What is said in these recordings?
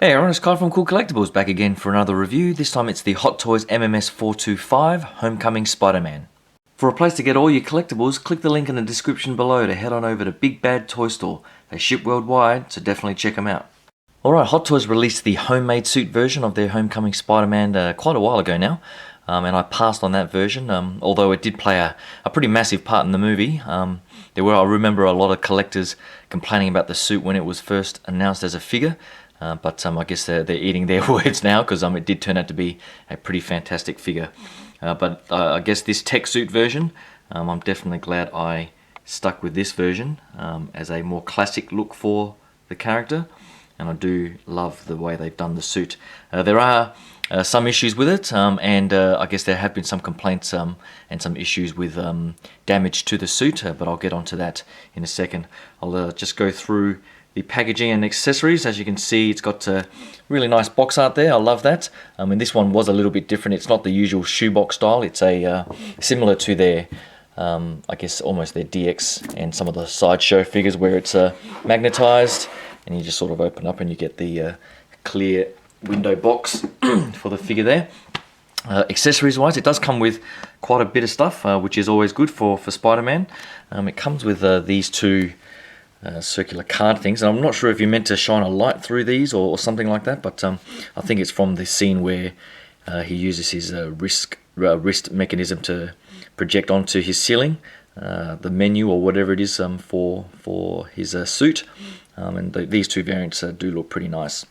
Hey everyone, it's Kyle from Cool Collectibles back again for another review. This time it's the Hot Toys MMS425 Homecoming Spider-Man. For a place to get all your collectibles, click the link in the description below to head on over to Big Bad Toy Store. They ship worldwide, so definitely check them out. Alright, Hot Toys released the homemade suit version of their Homecoming Spider-Man quite a while ago now. And I passed on that version, although it did play a pretty massive part in the movie. I remember a lot of collectors complaining about the suit when it was first announced as a figure. But I guess they're eating their words now, because it did turn out to be a pretty fantastic figure. But I guess this tech suit version, I'm definitely glad I stuck with this version as a more classic look for the character. And I do love the way they've done the suit. There are some issues with it, and I guess there have been some complaints and some issues with damage to the suit, but I'll get onto that in a second. I'll just go through the packaging and accessories. As you can see, it's got really nice box art there. I love that. And this one was a little bit different. It's not the usual shoebox style. It's a similar to their, I guess, almost their DX and some of the sideshow figures, where it's magnetized, and you just sort of open up and you get the clear window box for the figure there. Accessories wise, it does come with quite a bit of stuff, which is always good for Spider-Man. It comes with these two circular card things, and I'm not sure if you're meant to shine a light through these or something like that, but I think it's from the scene where he uses his wrist mechanism to project onto his ceiling the menu or whatever it is for his suit, and these two variants do look pretty nice.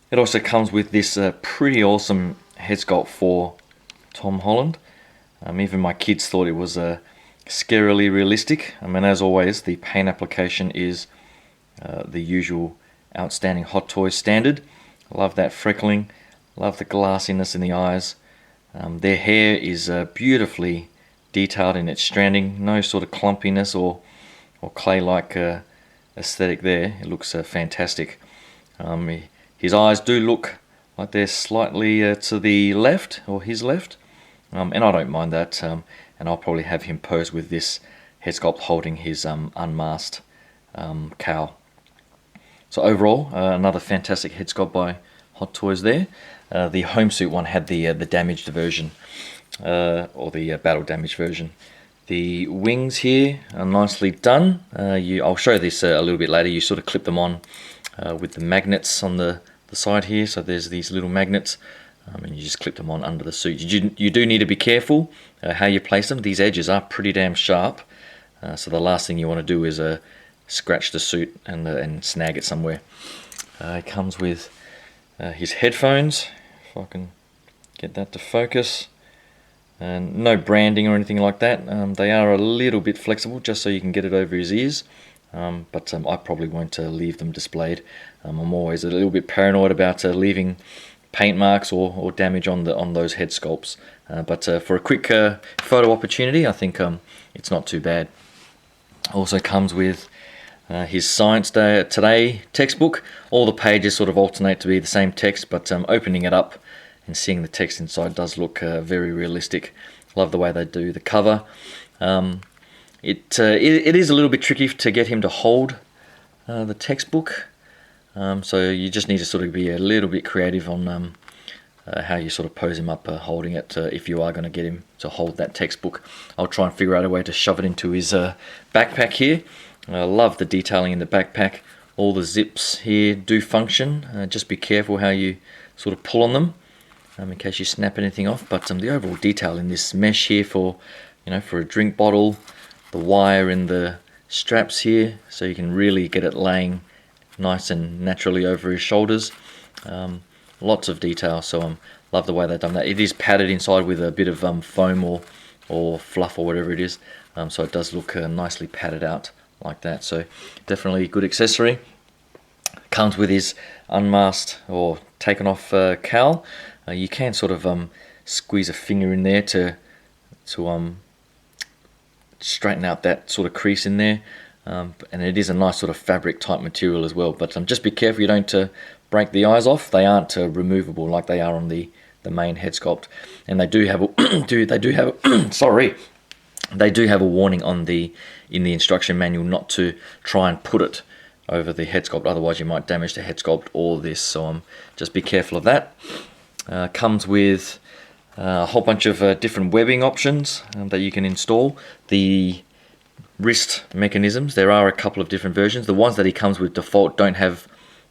It also comes with this pretty awesome head sculpt for Tom Holland. Even my kids thought it was scarily realistic. I mean, as always, the paint application is the usual outstanding Hot Toys standard. Love that freckling, love the glassiness in the eyes. Their hair is beautifully detailed in its stranding, no sort of clumpiness or clay-like aesthetic there. It looks fantastic. His eyes do look like they're slightly to the left, or his left, and I don't mind that. And I'll probably have him pose with this head sculpt holding his unmasked cowl. So overall, another fantastic head sculpt by Hot Toys there. The home suit one had the damaged version, or the battle damaged version. The wings here are nicely done. I'll show this a little bit later. You sort of clip them on with the magnets on the side here. So there's these little magnets. And you just clip them on under the suit. You do need to be careful how you place them. These edges are pretty damn sharp, so the last thing you want to do is scratch the suit and snag it somewhere. It comes with his headphones, if I can get that to focus, and no branding or anything like that. They are a little bit flexible, just so you can get it over his ears, but I probably won't leave them displayed. I'm always a little bit paranoid about leaving paint marks or damage on those head sculpts, but for a quick photo opportunity, I think it's not too bad. Also comes with his Science Day Today textbook. All the pages sort of alternate to be the same text, but opening it up and seeing the text inside does look very realistic. Love the way they do the cover. It is a little bit tricky to get him to hold the textbook. So you just need to sort of be a little bit creative on how you sort of pose him up holding it, if you are going to get him to hold that textbook. I'll try and figure out a way to shove it into his backpack here. I love the detailing in the backpack. All the zips here do function. Just be careful how you sort of pull on them in case you snap anything off. But the overall detail in this mesh here for a drink bottle, the wire in the straps here, so you can really get it laying nice and naturally over his shoulders. Lots of detail, so love the way they've done that. It is padded inside with a bit of foam or fluff or whatever it is, so it does look nicely padded out like that. So definitely a good accessory. Comes with his unmasked or taken off cowl. You can sort of squeeze a finger in there to straighten out that sort of crease in there. And it is a nice sort of fabric type material as well, but just be careful you don't break the eyes off. They aren't removable like they are on the main head sculpt, and they do have they do have a warning in the instruction manual not to try and put it over the head sculpt, otherwise you might damage the head sculpt or this, so just be careful of that. Comes with a whole bunch of different webbing options that you can install. The wrist mechanisms, there are a couple of different versions. The ones that he comes with default don't have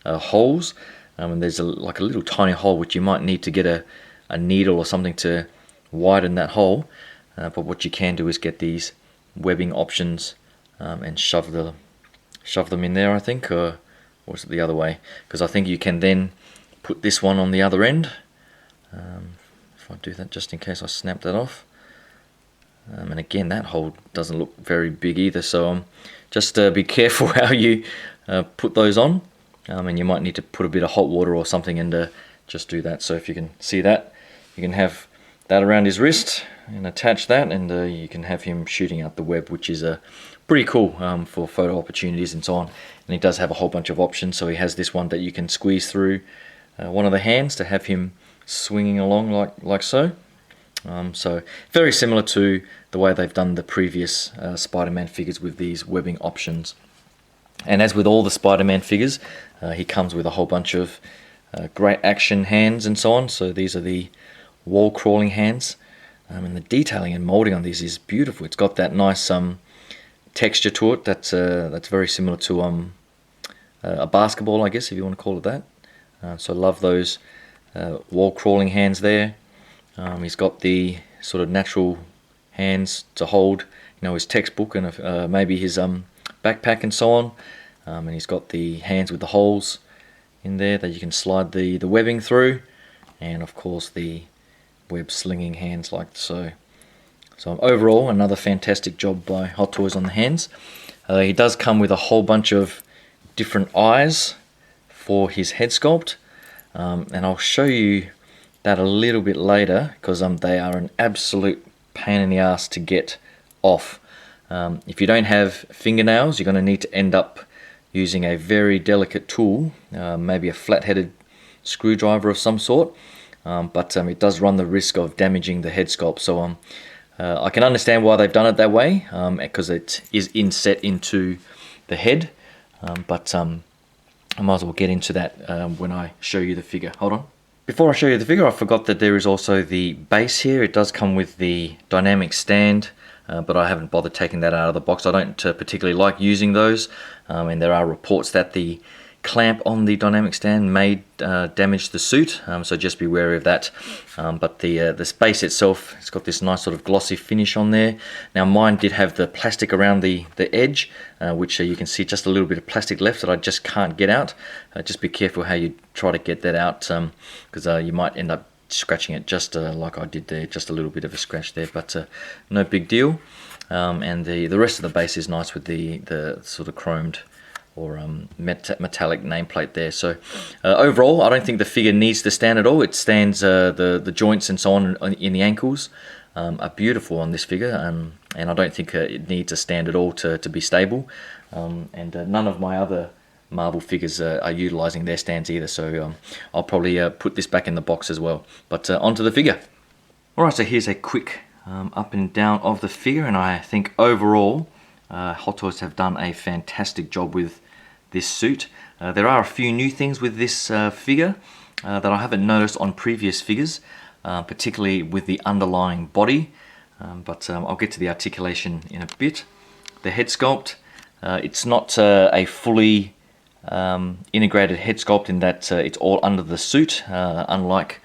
holes, and there's like a little tiny hole which you might need to get a needle or something to widen that hole, but what you can do is get these webbing options and shove them in there, I think, or is it the other way? Because I think you can then put this one on the other end. If I do that, just in case I snap that off. And again, that hole doesn't look very big either, so just be careful how you put those on, and you might need to put a bit of hot water or something and just do that. So if you can see that, you can have that around his wrist and attach that, and you can have him shooting out the web, which is pretty cool for photo opportunities and so on. And he does have a whole bunch of options, so he has this one that you can squeeze through one of the hands to have him swinging along like so. So very similar to the way they've done the previous Spider-Man figures with these webbing options. And as with all the Spider-Man figures, he comes with a whole bunch of great action hands and so on. So these are the wall crawling hands, and the detailing and molding on these is beautiful. It's got that nice texture to it that's very similar to a basketball, I guess, if you want to call it that. So I love those wall crawling hands there. He's got the sort of natural hands to hold, his textbook and maybe his backpack and so on. And he's got the hands with the holes in there that you can slide the webbing through, and of course the web slinging hands like so. So overall, another fantastic job by Hot Toys on the hands. He does come with a whole bunch of different eyes for his head sculpt, and I'll show you that a little bit later, because they are an absolute pain in the ass to get off. If you don't have fingernails, you're going to need to end up using a very delicate tool, maybe a flat-headed screwdriver of some sort, but it does run the risk of damaging the head sculpt. So I can understand why they've done it that way, because it is inset into the head, but I might as well get into that when I show you the figure. Hold on. Before I show you the figure, I forgot that there is also the base here. It does come with the dynamic stand, but I haven't bothered taking that out of the box. I don't particularly like using those, and there are reports that the clamp on the dynamic stand may damage the suit, so just be wary of that. But the base itself, it's got this nice sort of glossy finish on there. Now mine did have the plastic around the edge, which you can see just a little bit of plastic left that I just can't get out. Just be careful how you try to get that out, because you might end up scratching it just like I did there, just a little bit of a scratch there, but no big deal. And the rest of the base is nice with the sort of chromed or metallic nameplate there. So overall, I don't think the figure needs to stand at all. It stands, the joints and so on in the ankles are beautiful on this figure, and I don't think it needs a stand at all to be stable. And none of my other Marvel figures are utilizing their stands either, so I'll probably put this back in the box as well. But onto the figure. Alright, so here's a quick up and down of the figure, and I think overall Hot Toys have done a fantastic job with this suit. There are a few new things with this figure that I haven't noticed on previous figures, particularly with the underlying body, but I'll get to the articulation in a bit. The head sculpt, it's not a fully integrated head sculpt in that it's all under the suit, unlike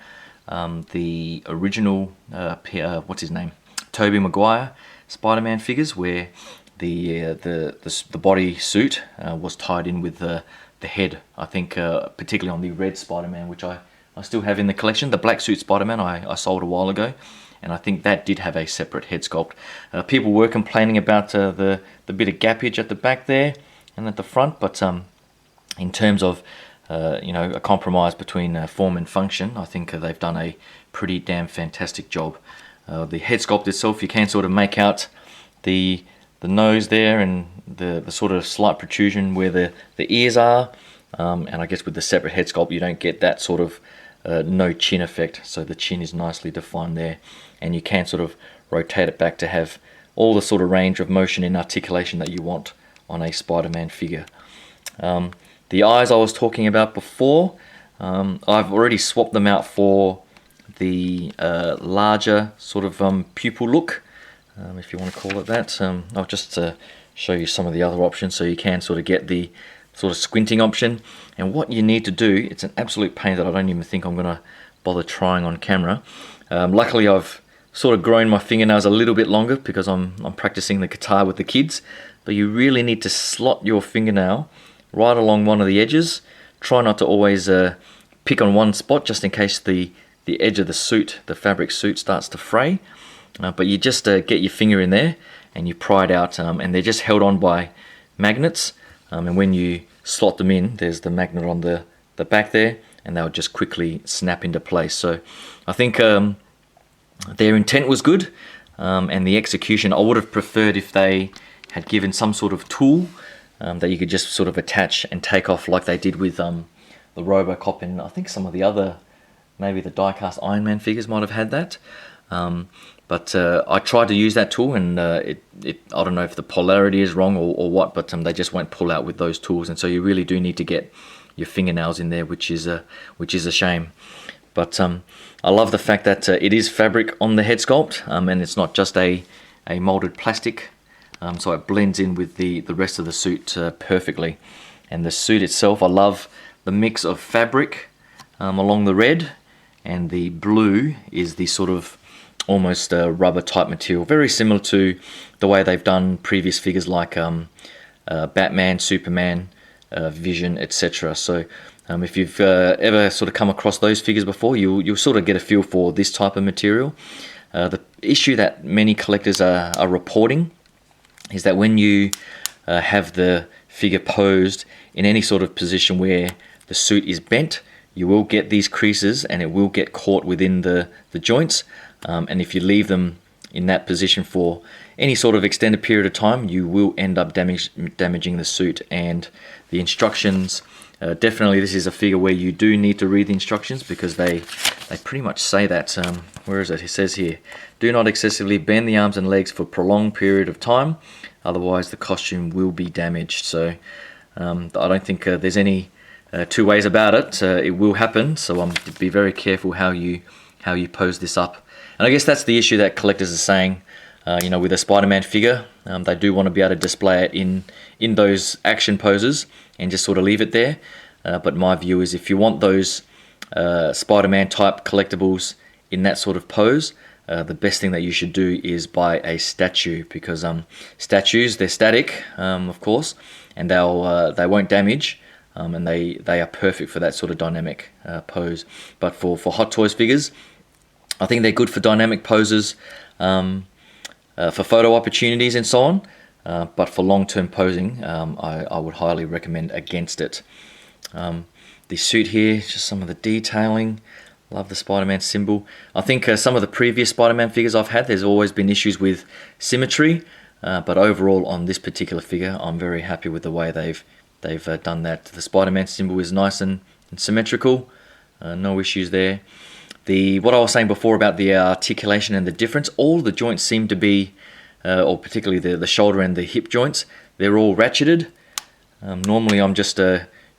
the original what's his name, Tobey Maguire Spider-Man figures, where the body suit was tied in with the head. I think particularly on the red Spider-Man, which I still have in the collection. The black suit Spider-Man I sold a while ago, and I think that did have a separate head sculpt. People were complaining about the bit of gappage at the back there and at the front, but in terms of a compromise between form and function, I think they've done a pretty damn fantastic job. The head sculpt itself, you can sort of make out the nose there and the sort of slight protrusion where the ears are, and I guess with the separate head sculpt you don't get that sort of no chin effect, so the chin is nicely defined there, and you can sort of rotate it back to have all the sort of range of motion and articulation that you want on a Spider-Man figure. The eyes I was talking about before, I've already swapped them out for the larger sort of pupil look, if you want to call it that. I'll just show you some of the other options so you can sort of get the sort of squinting option. And what you need to do, it's an absolute pain that I don't even think I'm going to bother trying on camera. Luckily I've sort of grown my fingernails a little bit longer because I'm practicing the guitar with the kids, but you really need to slot your fingernail right along one of the edges. Try not to always pick on one spot just in case the edge of the suit, the fabric suit, starts to fray. But you just get your finger in there and you pry it out, and they're just held on by magnets. And when you slot them in, there's the magnet on the back there, and they'll just quickly snap into place. So I think their intent was good, and the execution, I would have preferred if they had given some sort of tool that you could just sort of attach and take off like they did with the Robocop, and I think some of the other, maybe the die-cast Iron Man figures might have had that. But I tried to use that tool, and I don't know if the polarity is wrong or what, but they just won't pull out with those tools, and so you really do need to get your fingernails in there, which is a shame. But I love the fact that it is fabric on the head sculpt, and it's not just a molded plastic, so it blends in with the rest of the suit perfectly. And the suit itself, I love the mix of fabric along the red, and the blue is the sort of almost rubber type material, very similar to the way they've done previous figures like Batman, Superman, Vision, etc. So if you've ever sort of come across those figures before, you'll sort of get a feel for this type of material. The issue that many collectors are reporting is that when you have the figure posed in any sort of position where the suit is bent, you will get these creases and it will get caught within the joints. And if you leave them in that position for any sort of extended period of time, you will end up damaging the suit. And the instructions, definitely this is a figure where you do need to read the instructions, because they pretty much say that. Where is it? It says here, do not excessively bend the arms and legs for a prolonged period of time, otherwise the costume will be damaged. So I don't think there's any two ways about it. It will happen, so be very careful how you pose this up. And I guess that's the issue that collectors are saying, with a Spider-Man figure, they do want to be able to display it in those action poses and just sort of leave it there. But my view is, if you want those Spider-Man type collectibles in that sort of pose, the best thing that you should do is buy a statue, because statues, they're static, of course, and they won't damage, and they are perfect for that sort of dynamic pose. But for Hot Toys figures, I think they're good for dynamic poses, for photo opportunities and so on, but for long-term posing, I would highly recommend against it. The suit here, just some of the detailing. Love the Spider-Man symbol. I think some of the previous Spider-Man figures I've had, there's always been issues with symmetry, but overall on this particular figure, I'm very happy with the way they've done that. The Spider-Man symbol is nice and symmetrical, no issues there. What I was saying before about the articulation and the difference, all the joints seem to be, or particularly the shoulder and the hip joints, they're all ratcheted. Normally I'm just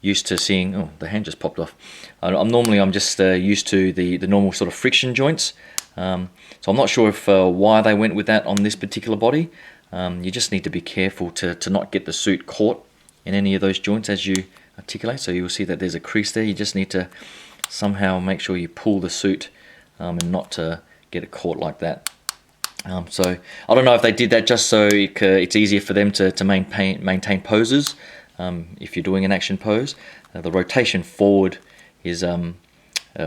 used to seeing, oh, the hand just popped off. I'm just used to the normal sort of friction joints. So I'm not sure if why they went with that on this particular body. You just need to be careful to not get the suit caught in any of those joints as you articulate. So you'll see that there's a crease there. You just need to somehow make sure you pull the suit and not to get it caught like that. So I don't know if they did that just so it's easier for them to maintain poses if you're doing an action pose. The rotation forward is a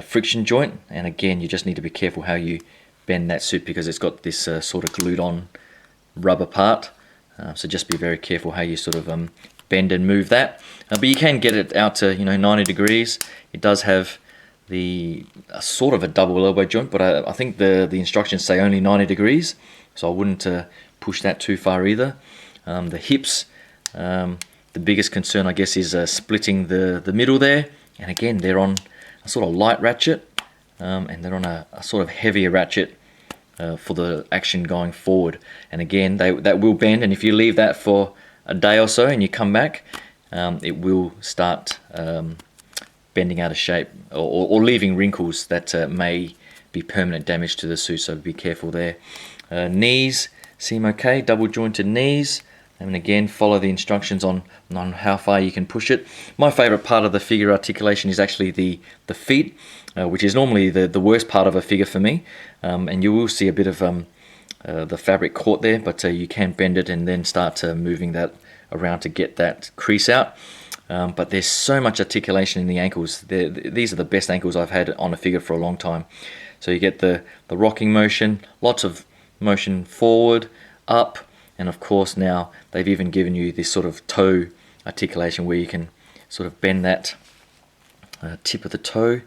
friction joint, and again you just need to be careful how you bend that suit, because it's got this sort of glued on rubber part, so just be very careful how you sort of bend and move that. But you can get it out to 90 degrees. It does have the sort of a double elbow joint, but I think the instructions say only 90 degrees, so I wouldn't push that too far either. The hips, the biggest concern I guess is splitting the middle there, and again they're on a sort of light ratchet, and they're on a sort of heavier ratchet for the action going forward. And again that will bend, and if you leave that for a day or so and you come back, it will start bending out of shape or leaving wrinkles that may be permanent damage to the suit, so be careful there. Knees seem okay, double jointed knees, and again follow the instructions on how far you can push it. My favourite part of the figure articulation is actually the feet, which is normally the worst part of a figure for me, and you will see a bit of the fabric caught there, but you can bend it and then start moving that around to get that crease out. But there's so much articulation in the ankles. These are the best ankles I've had on a figure for a long time. So you get the rocking motion, lots of motion forward, up, and of course now they've even given you this sort of toe articulation where you can sort of bend that tip of the toe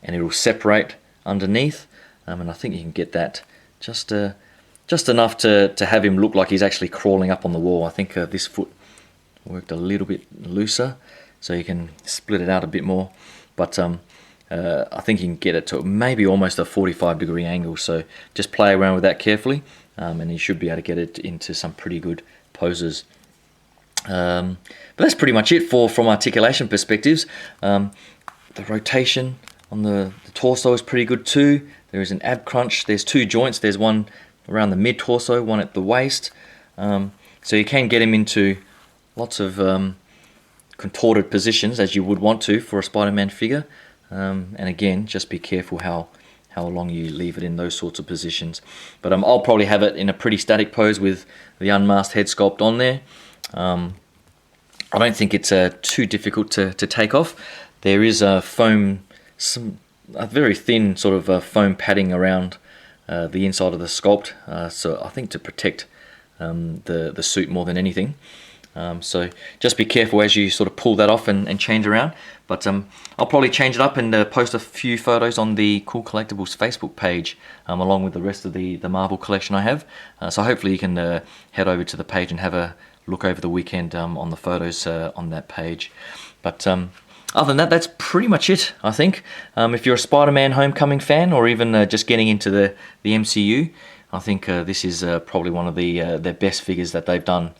and it will separate underneath, and I think you can get that just enough to have him look like he's actually crawling up on the wall. I think this foot worked a little bit looser, so you can split it out a bit more, but I think you can get it to maybe almost a 45-degree angle, so just play around with that carefully, and you should be able to get it into some pretty good poses. But that's pretty much it from articulation perspectives. The rotation on the torso is pretty good too. There is an ab crunch. There's two joints. There's one around the mid-torso, one at the waist. So you can get him into lots of contorted positions as you would want to for a Spider-Man figure. And again, just be careful how long you leave it in those sorts of positions. But I'll probably have it in a pretty static pose with the unmasked head sculpt on there. I don't think it's too difficult to take off. There is a very thin sort of foam padding around the inside of the sculpt, so I think to protect the suit more than anything. So just be careful as you sort of pull that off and change around. But I'll probably change it up and post a few photos on the Cool Collectibles Facebook page, along with the rest of the Marvel collection I have. So hopefully you can head over to the page and have a look over the weekend on the photos on that page. But other than that, that's pretty much it, I think. If you're a Spider-Man Homecoming fan, or even just getting into the MCU, I think this is probably one of their best figures that they've done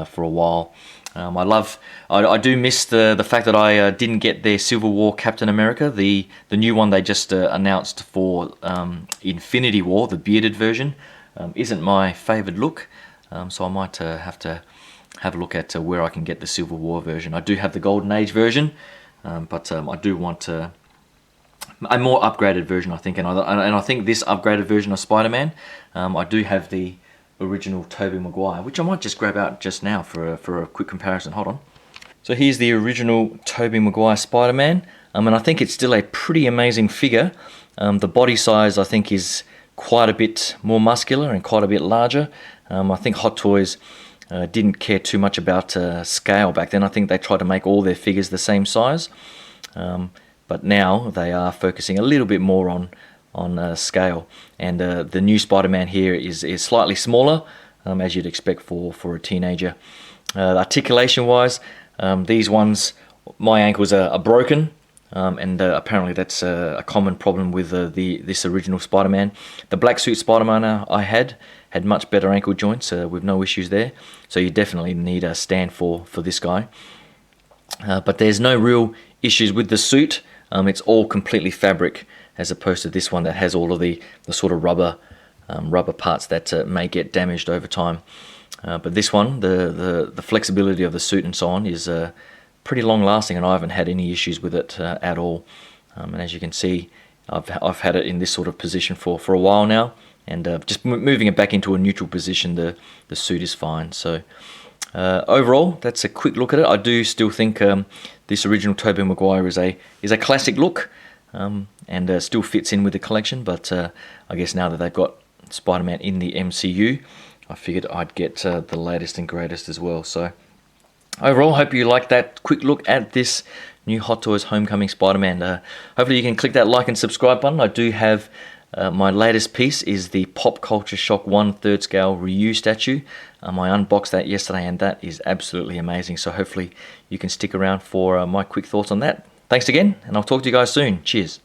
for a while. I do miss the fact that I didn't get their Civil War Captain America, the new one they just announced for Infinity War, the bearded version. Isn't my favoured look, so I might have to have a look at where I can get the Civil War version. I do have the Golden Age version, but I do want a more upgraded version, I think, and I think this upgraded version of Spider-Man, I do have the original Tobey Maguire, which I might just grab out just now for a quick comparison. Hold on. So here's the original Tobey Maguire Spider-Man, and I think it's still a pretty amazing figure. The body size, I think, is quite a bit more muscular and quite a bit larger. I think Hot Toys didn't care too much about scale back then. I think they tried to make all their figures the same size, but now they are focusing a little bit more on scale, and the new Spider-Man here is slightly smaller, as you'd expect for a teenager. Articulation wise, these ones, my ankles are broken, and apparently that's a common problem with this original Spider-Man. The black suit Spider-Man I had much better ankle joints with no issues there, so you definitely need a stand for this guy. But there's no real issues with the suit. It's all completely fabric, as opposed to this one that has all of the sort of rubber parts that may get damaged over time. But this one, the flexibility of the suit and so on is pretty long lasting, and I haven't had any issues with it at all. And as you can see, I've had it in this sort of position for a while now, and just moving it back into a neutral position, the suit is fine. So overall, that's a quick look at it. I do still think this original Tobey Maguire is a classic look, and still fits in with the collection. But I guess now that they've got Spider-Man in the MCU, I figured I'd get the latest and greatest as well. So overall, hope you like that quick look at this new Hot Toys Homecoming Spider-Man. Hopefully you can click that like and subscribe button. I do have my latest piece is the Pop Culture Shock 1/3 scale Ryu statue. I unboxed that yesterday, and that is absolutely amazing. So hopefully you can stick around for my quick thoughts on that. Thanks again, and I'll talk to you guys soon. Cheers.